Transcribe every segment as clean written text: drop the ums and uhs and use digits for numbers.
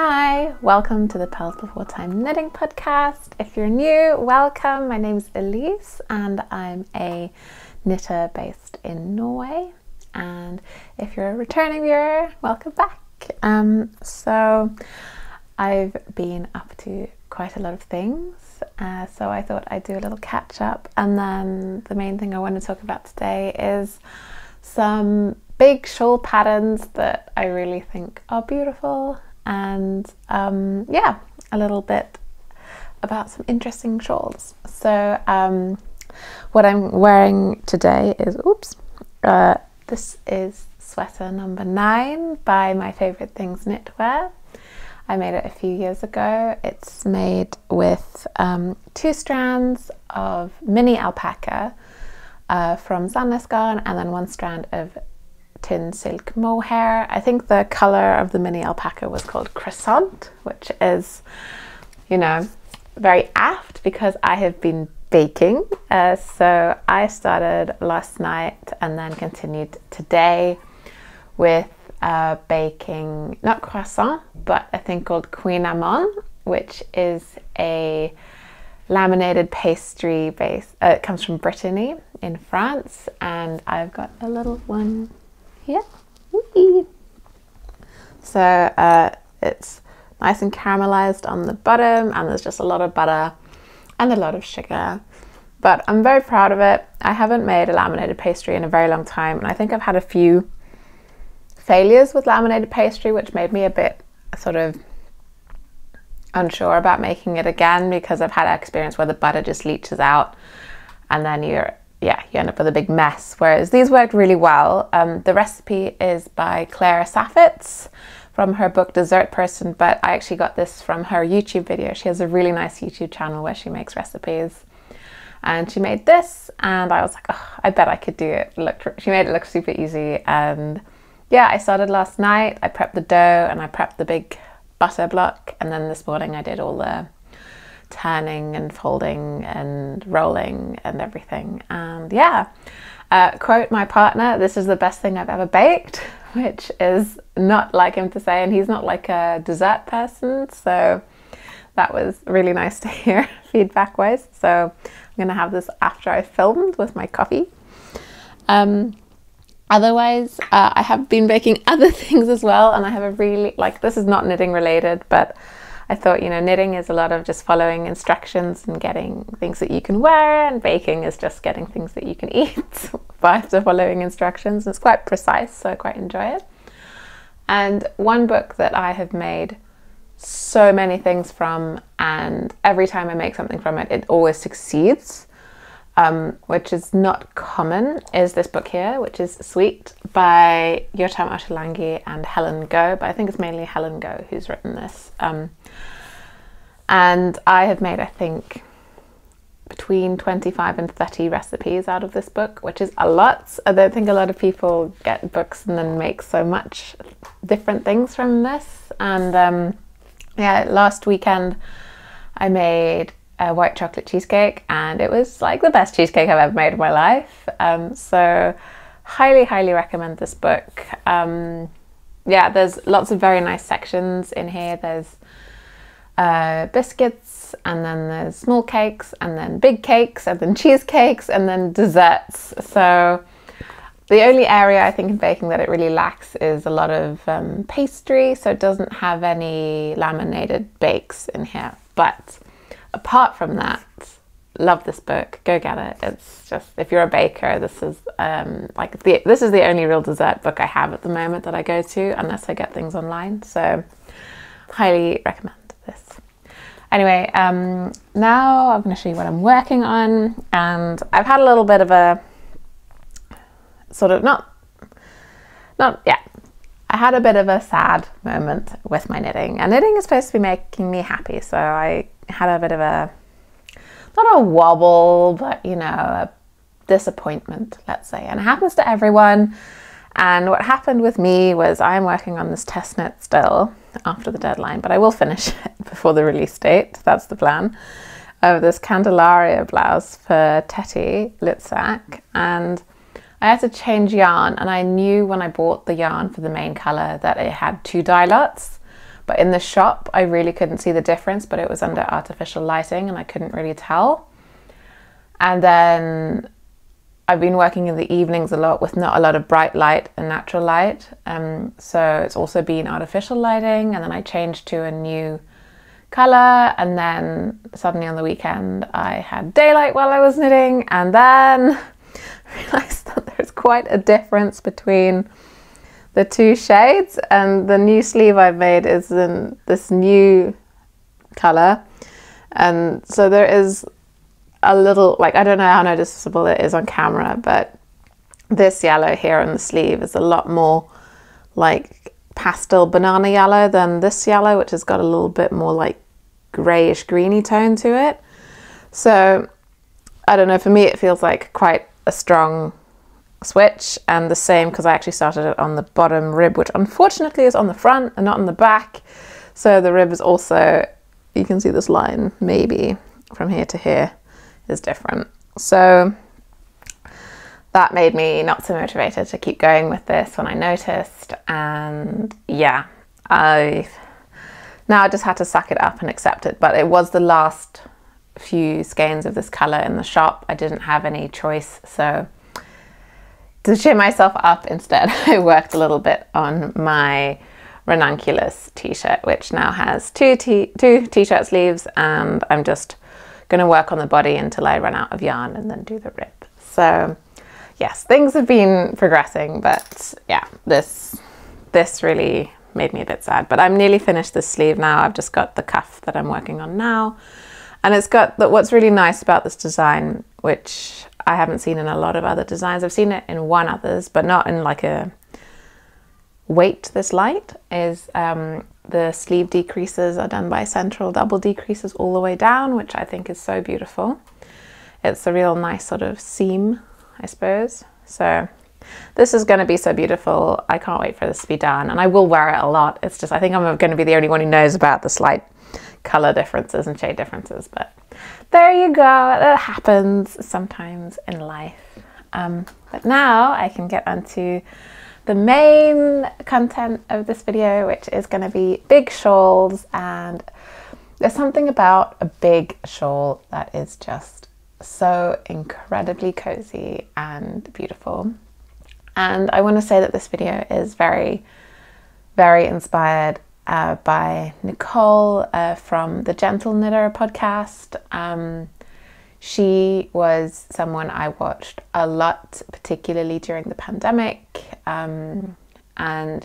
Hi, welcome to the Purls Before Thyme knitting podcast. If you're new, welcome. My name's Elise and I'm a knitter based in Norway. And if you're a returning viewer, welcome back. So I've been up to quite a lot of things. So I thought I'd do a little catch up. And then the main thing I want to talk about today is some big shawl patterns that I really think are beautiful, and yeah, a little bit about some interesting shawls. So what I'm wearing today is, this is sweater number 9 by My Favorite Things Knitwear. I made it a few years ago. It's made with 2 strands of mini alpaca from Sandnes garn, and then 1 strand of tin silk mohair. I think the color of the mini alpaca was called Croissant, which is, you know, very apt because I have been baking. So I started last night and then continued today with baking, not croissant, but a thing called Kouign aman, which is a laminated pastry base. It comes from Brittany in France, and I've got a little one here. So it's nice and caramelized on the bottom, and there's just a lot of butter and a lot of sugar, but I'm very proud of it. I haven't made a laminated pastry in a very long time, and I think I've had a few failures with laminated pastry, which made me a bit sort of unsure about making it again, because I've had experience where the butter just leaches out and then you end up with a big mess, whereas these worked really well. The recipe is by Claire Saffitz from her book Dessert Person, but I actually got this from her YouTube video. She has a really nice YouTube channel where she makes recipes, and she made this, and I was like, oh, I bet I could do it. She made it look super easy, and yeah, I started last night. I prepped the dough and I prepped the big butter block, and then this morning I did all the turning and folding and rolling and everything. And yeah, quote my partner, this is the best thing I've ever baked, which is not like him to say, and he's not like a dessert person, so that was really nice to hear feedback wise. So I'm gonna have this after I filmed with my coffee. Otherwise, I have been baking other things as well, and I have a really, this is not knitting related, but I thought, you know, knitting is a lot of just following instructions and getting things that you can wear, and baking is just getting things that you can eat after following instructions. It's quite precise, so I quite enjoy it. And one book that I have made so many things from, and every time I make something from it, it always succeeds, which is not common, is this book here, which is Sweet by Yotam, Ottlenghi and Helen Go, but I think it's mainly Helen Go who's written this. And I have made, I think, between 25 and 30 recipes out of this book, which is a lot. I don't think a lot of people get books and then make so much different things from this. And yeah, last weekend I made a white chocolate cheesecake, and it was like the best cheesecake I've ever made in my life. So highly recommend this book. Yeah, there's lots of very nice sections in here. There's biscuits, and then there's small cakes, and then big cakes, and then cheesecakes, and then desserts. So the only area I think in baking that it really lacks is a lot of pastry, so it doesn't have any laminated bakes in here. But apart from that, love this book. Go get it. It's just, if you're a baker, this is this is the only real dessert book I have at the moment that I go to, unless I get things online. So highly recommend this. Anyway, now I'm going to show you what I'm working on, and I've had a little bit of a sort of I had a bit of a sad moment with my knitting, and knitting is supposed to be making me happy, so I had a bit of a, not a wobble, but you know, a disappointment, let's say, and it happens to everyone. And what happened with me was, I'm working on this test knit still after the deadline, but I will finish it before the release date. That's the plan, of this Candelaria blouse for Teti Lutsak, and I had to change yarn, and I knew when I bought the yarn for the main colour that it had 2 dye lots, but in the shop I really couldn't see the difference, but it was under artificial lighting and I couldn't really tell. And then I've been working in the evenings a lot with not a lot of bright light and natural light, so it's also been artificial lighting, and then I changed to a new colour, and then suddenly on the weekend I had daylight while I was knitting, and then I realised that there's quite a difference between the two shades, and the new sleeve I've made is in this new colour, and so there is a little, like, I don't know how noticeable it is on camera, but this yellow here on the sleeve is a lot more like pastel banana yellow than this yellow, which has got a little bit more like greyish greeny tone to it. So I don't know, for me it feels like quite a strong switch, and the same because I actually started it on the bottom rib, which unfortunately is on the front and not on the back, so the rib is also, you can see this line maybe from here to here is different. So that made me not so motivated to keep going with this when I noticed, and yeah, I just had to suck it up and accept it. But it was the last few skeins of this colour in the shop. I didn't have any choice, so to cheer myself up instead I worked a little bit on my Ranunculus t-shirt, which now has two t-shirt sleeves, and I'm just going to work on the body until I run out of yarn and then do the rib. So yes, things have been progressing, but yeah, this really made me a bit sad. But I'm nearly finished this sleeve now. I've just got the cuff that I'm working on now, and it's got what's really nice about this design, which I haven't seen in a lot of other designs. I've seen it in one others, but not in like a weight this light, is the sleeve decreases are done by central double decreases all the way down, which I think is so beautiful. It's a real nice sort of seam, I suppose. So this is going to be so beautiful. I can't wait for this to be done, and I will wear it a lot. It's just, I think I'm going to be the only one who knows about the slight colour differences and shade differences, but there you go. That happens sometimes in life. But now I can get onto the main content of this video, which is going to be big shawls. And there's something about a big shawl that is just so incredibly cozy and beautiful. And I want to say that this video is very, very inspired by Nicole from the Gentle Knitter podcast. She was someone I watched a lot, particularly during the pandemic, and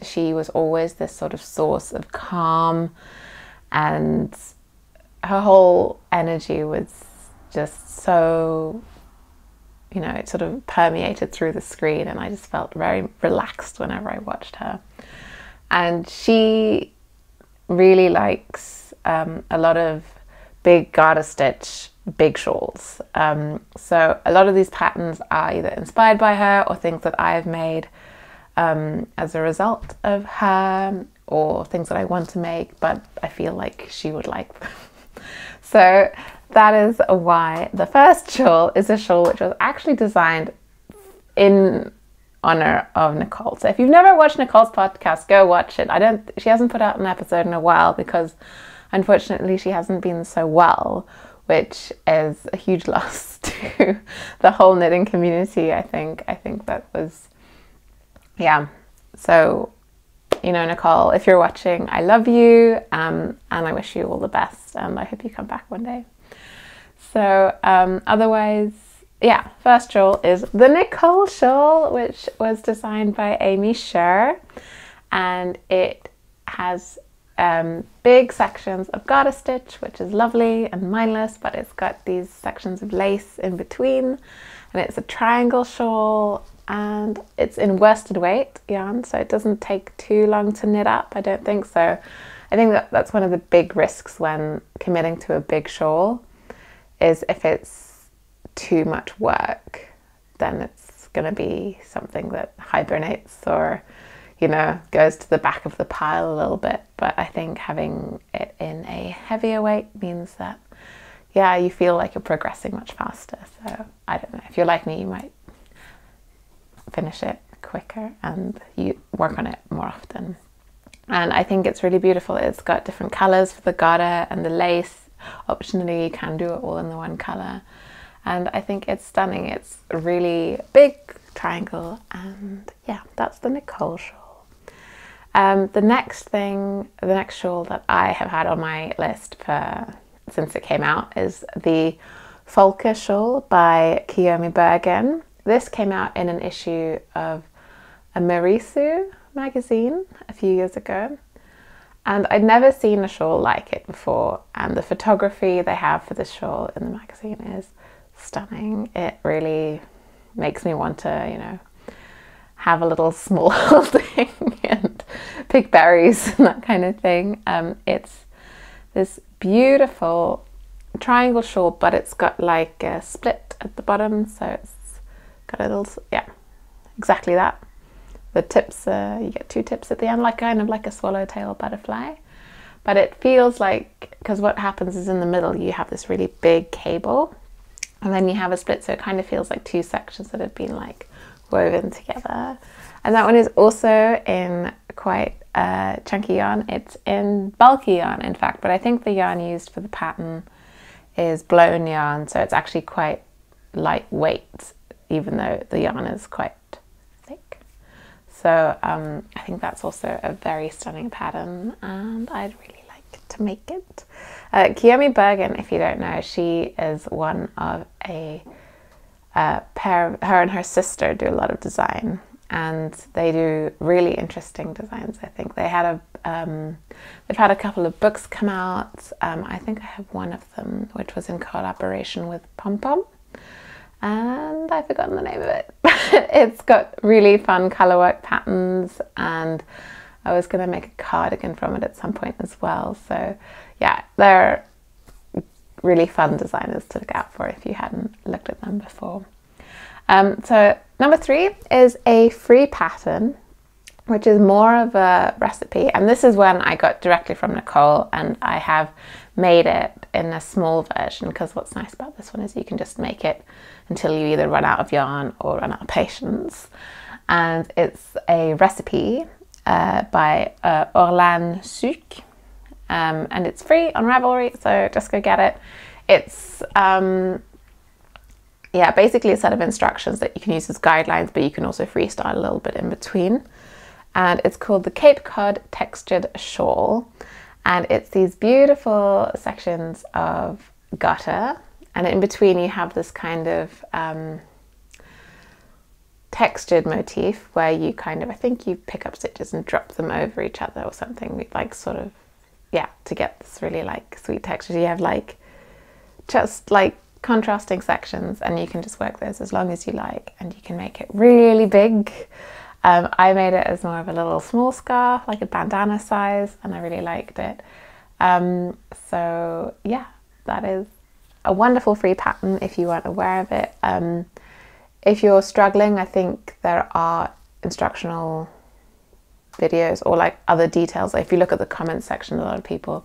she was always this sort of source of calm, and her whole energy was just so, you know, it sort of permeated through the screen, and I just felt very relaxed whenever I watched her. And she really likes a lot of big garter stitch big shawls. So a lot of these patterns are either inspired by her or things that I've made as a result of her, or things that I want to make, but I feel like she would like them. So that is why the first shawl is a shawl which was actually designed in honor of Nicole. So if you've never watched Nicole's podcast, go watch it. She hasn't put out an episode in a while because unfortunately she hasn't been so well, which is a huge loss to the whole knitting community, I think. I think that was, yeah. So, you know, Nicole, if you're watching, I love you, and I wish you all the best, and I hope you come back one day. So otherwise, yeah, first shawl is the Nicole shawl, which was designed by Aimee Sher, and it has big sections of garter stitch, which is lovely and mindless, but it's got these sections of lace in between, and it's a triangle shawl, and it's in worsted weight yarn, so it doesn't take too long to knit up, I don't think. So I think that's one of the big risks when committing to a big shawl, is if it's too much work, then it's going to be something that hibernates or, you know, goes to the back of the pile a little bit. But I think having it in a heavier weight means that, yeah, you feel like you're progressing much faster. So I don't know, if you're like me, you might finish it quicker and you work on it more often. and I think it's really beautiful. It's got different colors for the garter and the lace. Optionally, you can do it all in the one color, and I think it's stunning. It's a really big triangle, and yeah, that's the Nicole shawl. The next shawl that I have had on my list since it came out is the Folke shawl by Kiyomi Burgin. This came out in an issue of a Marisu magazine a few years ago, and I'd never seen a shawl like it before, and the photography they have for this shawl in the magazine is stunning. It really makes me want to, you know, have a little small thing and pick berries and that kind of thing. It's this beautiful triangle shawl, but it's got like a split at the bottom, so it's got a little, yeah, exactly that. The tips, you get 2 tips at the end, like kind of like a swallowtail butterfly. But it feels like, because what happens is in the middle you have this really big cable, and then you have a split, so it kind of feels like 2 sections that have been like woven together. And that one is also in quite chunky yarn. It's in bulky yarn, in fact, but I think the yarn used for the pattern is blown yarn, so it's actually quite lightweight, even though the yarn is quite thick. So I think that's also a very stunning pattern, and I'd really like to make it. Kiyomi Burgin, if you don't know, she is one of a pair. Her and her sister do a lot of design, and they do really interesting designs. I think they had they've had a couple of books come out. I think I have one of them, which was in collaboration with Pom Pom, and I've forgotten the name of it. It's got really fun colorwork patterns, and I was going to make a cardigan from it at some point as well. So yeah, they're really fun designers to look out for if you hadn't looked at them before. So number 3 is a free pattern, which is more of a recipe, and this is one I got directly from Nicole, and I have made it in a small version, because what's nice about this one is you can just make it until you either run out of yarn or run out of patience. And it's a recipe by Orlane Sucche, and it's free on Ravelry, so just go get it. It's yeah, basically a set of instructions that you can use as guidelines, but you can also freestyle a little bit in between. And it's called the Cape Cod Textured Shawl, and it's these beautiful sections of garter, and in between you have this kind of textured motif where you kind of, I think you pick up stitches and drop them over each other or something, like sort of, yeah, to get this really like sweet texture. You have like just like contrasting sections, and you can just work those as long as you like, and you can make it really big. I made it as more of a little small scarf, like a bandana size, and I really liked it. So yeah, that is a wonderful free pattern if you weren't aware of it. If you're struggling, I think there are instructional videos or like other details. If you look at the comments section, a lot of people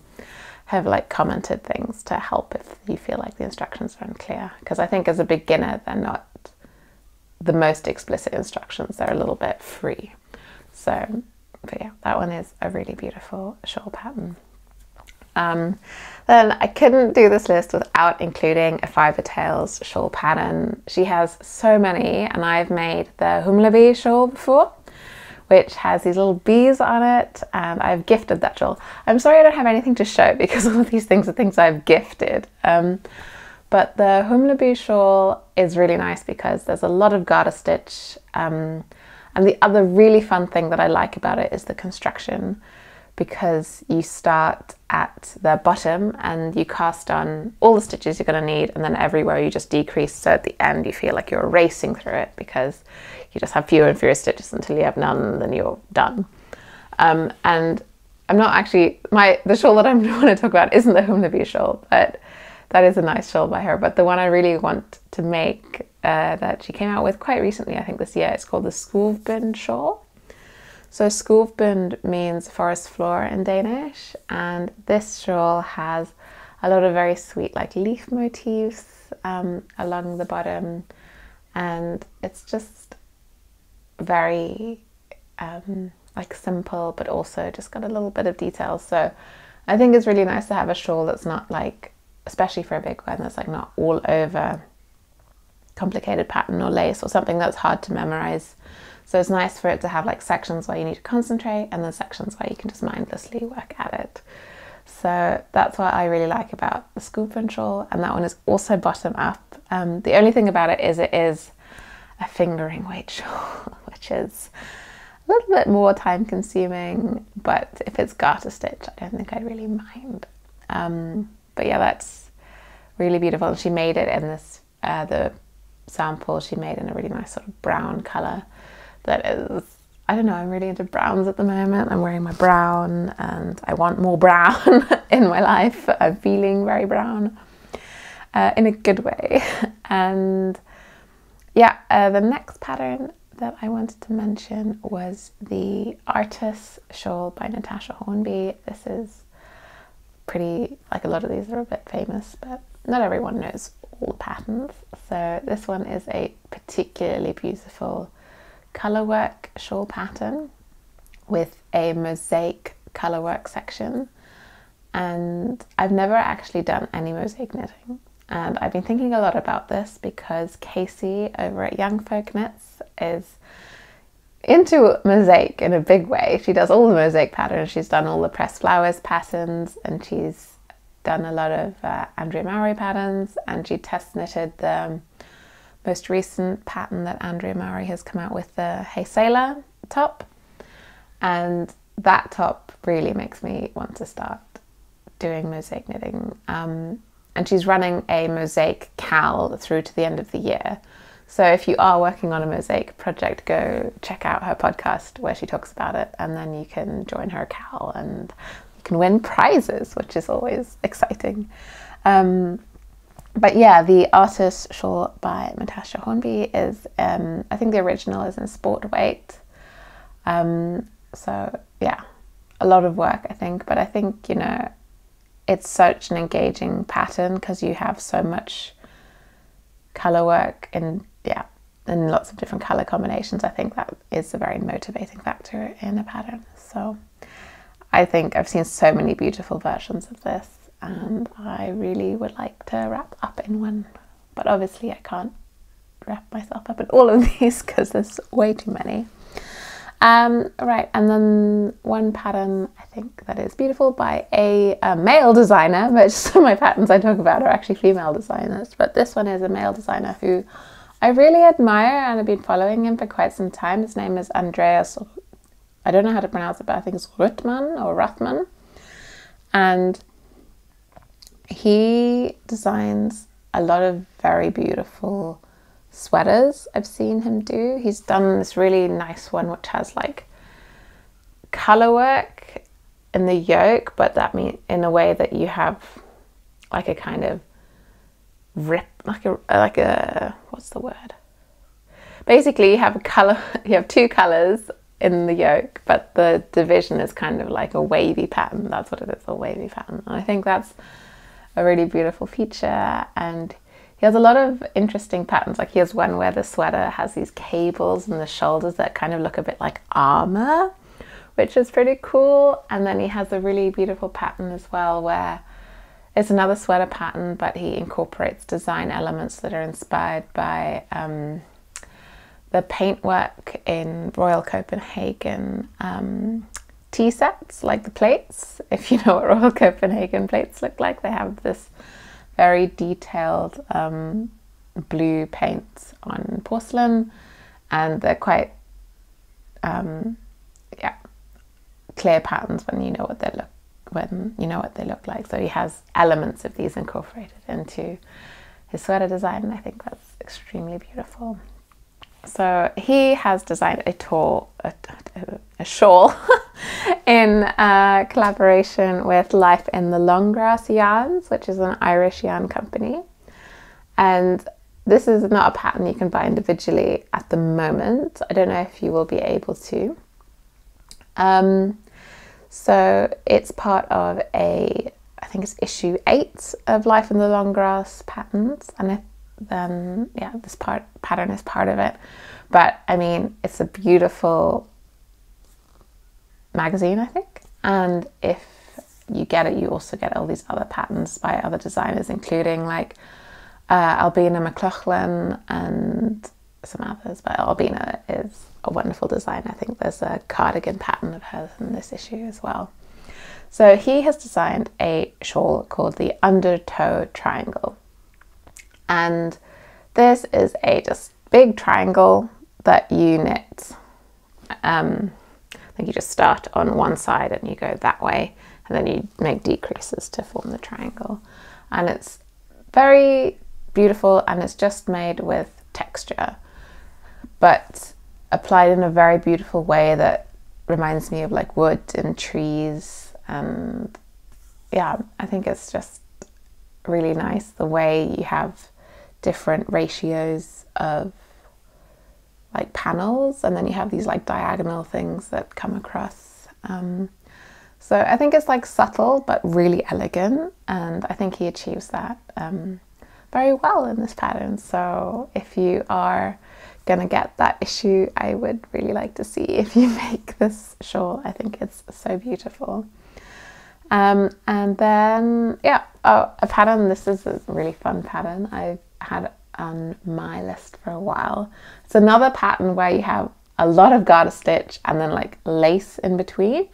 have like commented things to help if you feel like the instructions are unclear, because I think as a beginner they're not the most explicit instructions, they're a little bit free. So but yeah, that one is a really beautiful shawl pattern. Then I couldn't do this list without including a Fiber Tales shawl pattern. She has so many, and I've made the Humleby shawl before, which has these little bees on it, and I've gifted that shawl. I'm sorry I don't have anything to show because all of these things are things I've gifted. But the Humleby shawl is really nice because there's a lot of garter stitch, and the other really fun thing that I like about it is the construction, because you start at the bottom and you cast on all the stitches you're going to need, and then everywhere you just decrease, so at the end you feel like you're racing through it because you just have fewer and fewer stitches until you have none, and then you're done. And I'm not actually, the shawl that I'm going to talk about isn't the Humleby shawl, but that is a nice shawl by her. But the one I really want to make that she came out with quite recently, I think this year, it's called the Skovbund shawl. So Skovbund means forest floor in Danish, and this shawl has a lot of very sweet like leaf motifs along the bottom, and it's just very like simple, but also just got a little bit of detail. So I think it's really nice to have a shawl that's not like, especially for a big one, that's like not all over complicated pattern or lace or something that's hard to memorize. So it's nice for it to have like sections where you need to concentrate and then sections where you can just mindlessly work at it. So that's what I really like about the Skovbund shawl, and that one is also bottom up. The only thing about it is a fingering weight shawl, which is a little bit more time consuming, but if it's garter stitch, I don't think I'd really mind. But yeah, that's really beautiful. And she made it in this, the sample she made in a really nice sort of brown colour that is, I don't know, I'm really into browns at the moment. I'm wearing my brown and I want more brown in my life. I'm feeling very brown in a good way. And yeah, the next pattern that I wanted to mention was the Artus shawl by Natasja Hornby. This is pretty, like a lot of these are a bit famous, but not everyone knows all the patterns. So this one is a particularly beautiful colourwork shawl pattern with a mosaic colourwork section. And I've never actually done any mosaic knitting. And I've been thinking a lot about this because Casey over at Young Folk Knits is into mosaic in a big way. She does all the mosaic patterns. She's done all the pressed flowers patterns, and she's done a lot of Andrea Mowry patterns, and she test knitted the most recent pattern that Andrea Mowry has come out with, the Hey Sailor top. And that top really makes me want to start doing mosaic knitting. And she's running a mosaic cal through to the end of the year. So if you are working on a mosaic project, go check out her podcast where she talks about it, and then you can join her cal and you can win prizes, which is always exciting. But yeah, the Artus shawl by Natasja Hornby is, I think the original is in sport weight. So yeah, a lot of work, I think, but I think, you know, it's such an engaging pattern because you have so much colour work and yeah, and lots of different colour combinations. I think that is a very motivating factor in a pattern. So I think I've seen so many beautiful versions of this, and I really would like to wrap up in one, but obviously I can't wrap myself up in all of these because there's way too many. Right, and then one pattern I think that is beautiful by a male designer. Most of my patterns I talk about are actually female designers, but this one is a male designer who I really admire and have been following him for quite some time. His name is Andreas, I don't know how to pronounce it, but I think it's Ruthemann. And he designs a lot of very beautiful sweaters I've seen him do. He's done this really nice one which has like colour work in the yoke, but that means in a way that you have like a kind of rip, like a what's the word? Basically you have a colour, you have two colours in the yoke, but the division is kind of like a wavy pattern. That's what it is, a wavy pattern. And I think that's a really beautiful feature. And he has a lot of interesting patterns. Like he has one where the sweater has these cables in the shoulders that kind of look a bit like armor, which is pretty cool. And then he has a really beautiful pattern as well where it's another sweater pattern, but he incorporates design elements that are inspired by the paintwork in Royal Copenhagen tea sets, like the plates. If you know what Royal Copenhagen plates look like, they have this very detailed blue paints on porcelain, and they're quite yeah, clear patterns when you know what they look like. So he has elements of these incorporated into his sweater design, and I think that's extremely beautiful. So he has designed a shawl in collaboration with Life in the Long Grass Yarns, which is an Irish yarn company. And this is not a pattern you can buy individually at the moment. I don't know if you will be able to. So it's part of I think it's issue 8 of Life in the Long Grass patterns, and then yeah, this pattern is part of it. But I mean, it's a beautiful magazine, I think. And if you get it, you also get all these other patterns by other designers, including like Albina McLaughlin and some others, but Albina is a wonderful designer. I think there's a cardigan pattern of hers in this issue as well. So he has designed a shawl called the Undertow Triangle, and this is a just big triangle that you knit. I think you just start on one side and you go that way, and then you make decreases to form the triangle, and it's very beautiful, and it's just made with texture but applied in a very beautiful way that reminds me of like wood and trees. And yeah, I think it's just really nice the way you have different ratios of like panels, and then you have these like diagonal things that come across. So I think it's like subtle but really elegant, and I think he achieves that very well in this pattern. So if you are gonna get that issue, I would really like to see if you make this shawl. I think it's so beautiful. And then yeah, a pattern, this is a really fun pattern I've had on my list for a while. It's another pattern where you have a lot of garter stitch and then like lace in between,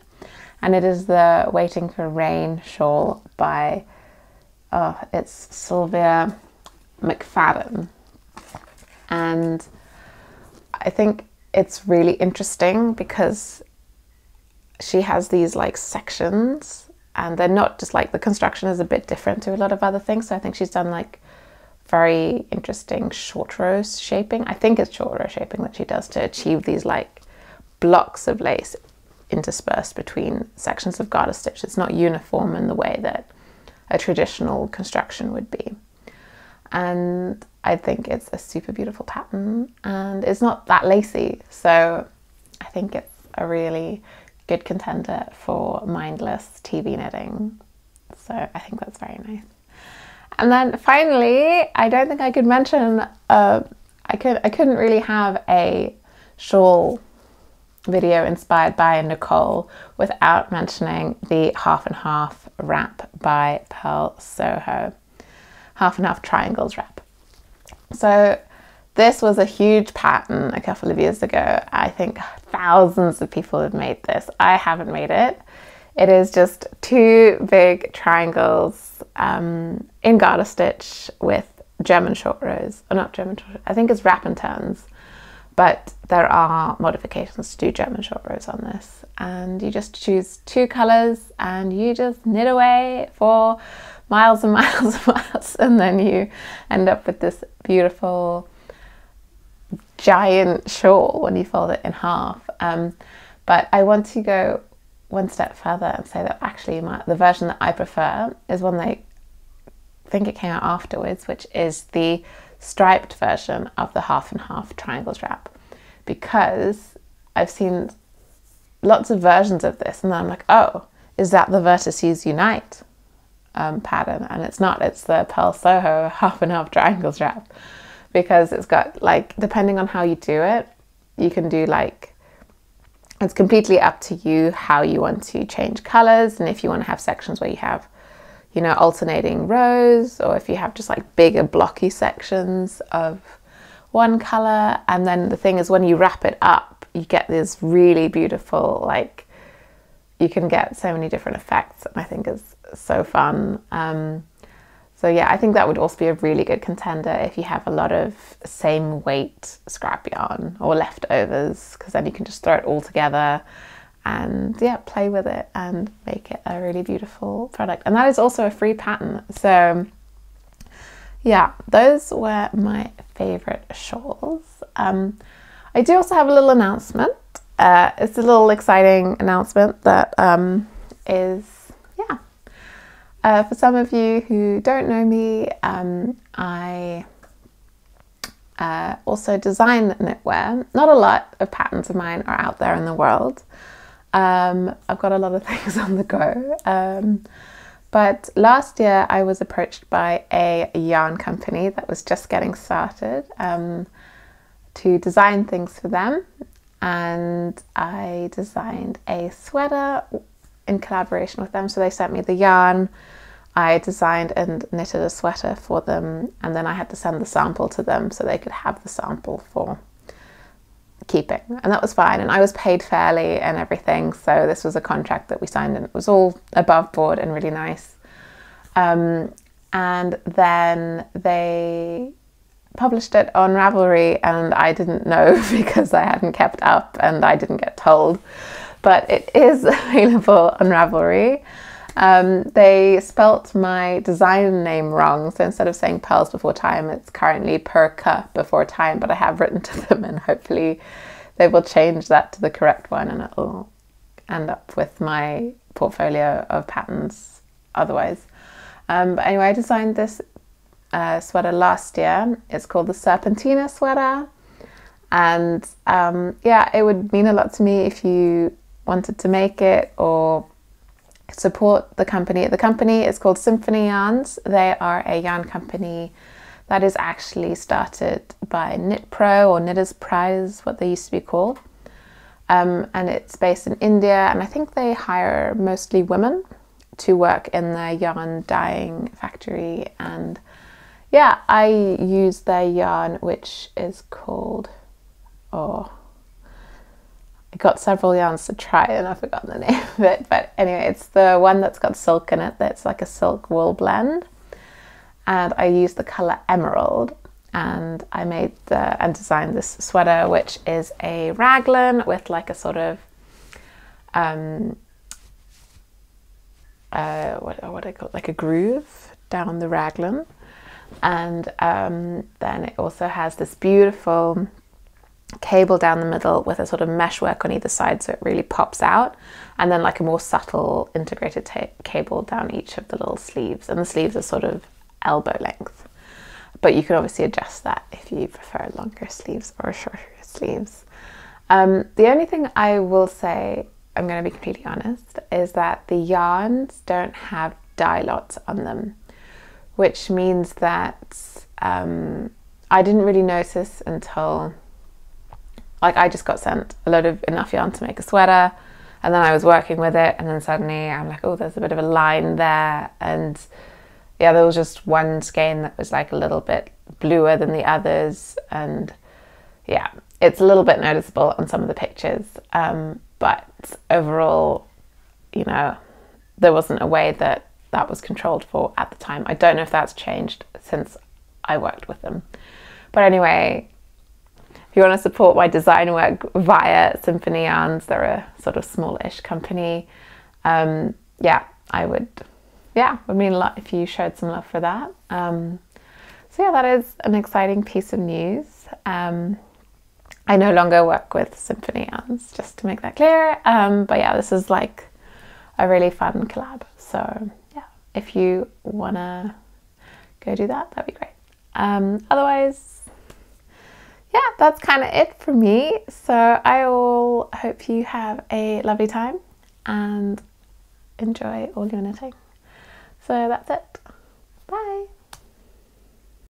and it is the Waiting for Rain shawl by it's Sylvia McFadden. And I think it's really interesting because she has these like sections, and they're not just like, the construction is a bit different to a lot of other things. So I think she's done like very interesting short row shaping. I think it's short row shaping that she does to achieve these like blocks of lace interspersed between sections of garter stitch. It's not uniform in the way that a traditional construction would be. And I think it's a super beautiful pattern, and it's not that lacy, so I think it's a really good contender for mindless TV knitting. So I think that's very nice. And then finally, I don't think I could mention, I couldn't really have a shawl video inspired by Nicole without mentioning the half and half wrap by Purl Soho. Half and half triangles wrap. So this was a huge pattern a couple of years ago. I think thousands of people have made this. I haven't made it. It is just two big triangles in garter stitch with German short rows, or not German short rows, I think it's wrap and turns, but there are modifications to do German short rows on this. And you just choose two colors and you just knit away for miles and miles and miles, and then you end up with this beautiful giant shawl when you fold it in half. But I want to go one step further and say that actually the version that I prefer is one that I think it came out afterwards, which is the striped version of the half and half triangles wrap, because I've seen lots of versions of this and then I'm like, oh, is that the Vertices Unite pattern? And it's not. It's the Purl Soho half and half triangles wrap, because it's got like, depending on how you do it, you can do like, it's completely up to you how you want to change colors, and if you want to have sections where you have, you know, alternating rows, or if you have just like bigger blocky sections of one color. And then the thing is, when you wrap it up, you get this really beautiful, like, you can get so many different effects, and I think it's so fun. So yeah, I think that would also be a really good contender if you have a lot of same weight scrap yarn or leftovers, because then you can just throw it all together and yeah, play with it and make it a really beautiful product. And that is also a free pattern. So yeah, those were my favorite shawls. I do also have a little announcement. It's a little exciting announcement that is, for some of you who don't know me, I also design knitwear. Not a lot of patterns of mine are out there in the world. I've got a lot of things on the go. But last year I was approached by a yarn company that was just getting started to design things for them. and I designed a sweater in collaboration with them. So they sent me the yarn, I designed and knitted a sweater for them, and then I had to send the sample to them so they could have the sample for keeping, and that was fine, and I was paid fairly and everything, so this was a contract that we signed and it was all above board and really nice. And then they published it on Ravelry, and I didn't know because I hadn't kept up and I didn't get told, but it is available on Ravelry. They spelt my design name wrong, so instead of saying Purls Before Thyme, it's currently Purl Before Thyme, but I have written to them and hopefully they will change that to the correct one and it'll end up with my portfolio of patterns otherwise. But anyway, I designed this sweater last year. It's called the Serpentina Sweater, and yeah, it would mean a lot to me if you wanted to make it or support the company. The company is called Symfonie yarns. They are a yarn company that is actually started by Knit Pro, or Knitters Prize, what they used to be called. And it's based in India, and I think they hire mostly women to work in the yarn dyeing factory. And yeah, I use their yarn, which is called, oh, I got several yarns to try and I've forgotten the name of it, but anyway, it's the one that's got silk in it, that's like a silk wool blend, and I used the colour Emerald, and I made and designed this sweater, which is a raglan with like a sort of what do I call it, like a groove down the raglan, and then it also has this beautiful cable down the middle with a sort of meshwork on either side, so it really pops out, and then like a more subtle integrated cable down each of the little sleeves, and the sleeves are sort of elbow length, but you can obviously adjust that if you prefer longer sleeves or shorter sleeves. The only thing I will say, I'm going to be completely honest, is that the yarns don't have dye lots on them, which means that I didn't really notice until, like, I just got sent a load of enough yarn to make a sweater, and then I was working with it, and then suddenly I'm like, oh, there's a bit of a line there, and yeah, there was just one skein that was like a little bit bluer than the others, and yeah, it's a little bit noticeable on some of the pictures, but overall, you know, there wasn't a way that that was controlled for at the time. I don't know if that's changed since I worked with them, but anyway, if you want to support my design work via Symfonie yarns, they're a sort of smallish company. Yeah, would mean a lot if you showed some love for that. So yeah, that is an exciting piece of news. I no longer work with Symfonie yarns, just to make that clear. But yeah, this is like a really fun collab. So yeah, if you wanna go do that, that'd be great. Otherwise, yeah, that's kind of it for me. So I all hope you have a lovely time and enjoy all your knitting. So that's it.